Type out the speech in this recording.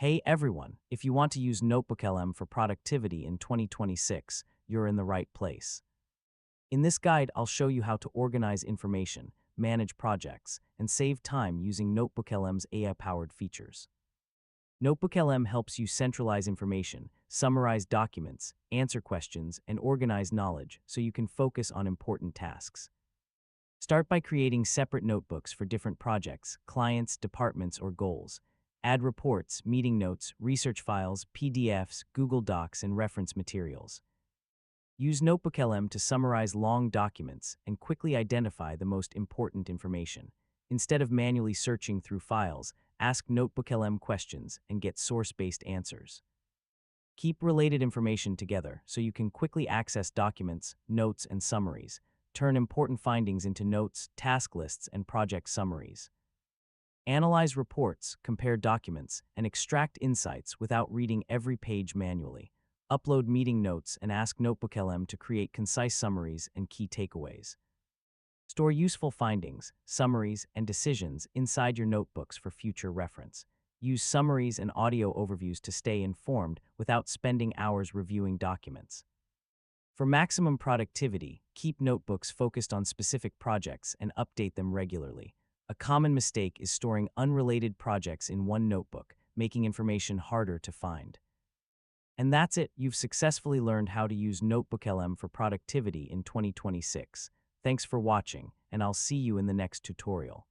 Hey everyone, if you want to use NotebookLM for productivity in 2026, you're in the right place. In this guide, I'll show you how to organize information, manage projects, and save time using NotebookLM's AI-powered features. NotebookLM helps you centralize information, summarize documents, answer questions, and organize knowledge so you can focus on important tasks. Start by creating separate notebooks for different projects, clients, departments, or goals. Add reports, meeting notes, research files, PDFs, Google Docs, and reference materials. Use NotebookLM to summarize long documents and quickly identify the most important information. Instead of manually searching through files, ask NotebookLM questions and get source-based answers. Keep related information together so you can quickly access documents, notes, and summaries. Turn important findings into notes, task lists, and project summaries. Analyze reports, compare documents, and extract insights without reading every page manually. Upload meeting notes and ask NotebookLM to create concise summaries and key takeaways. Store useful findings, summaries, and decisions inside your notebooks for future reference. Use summaries and audio overviews to stay informed without spending hours reviewing documents. For maximum productivity, keep notebooks focused on specific projects and update them regularly. A common mistake is storing unrelated projects in one notebook, making information harder to find. And that's it, you've successfully learned how to use NotebookLM for productivity in 2026. Thanks for watching, and I'll see you in the next tutorial.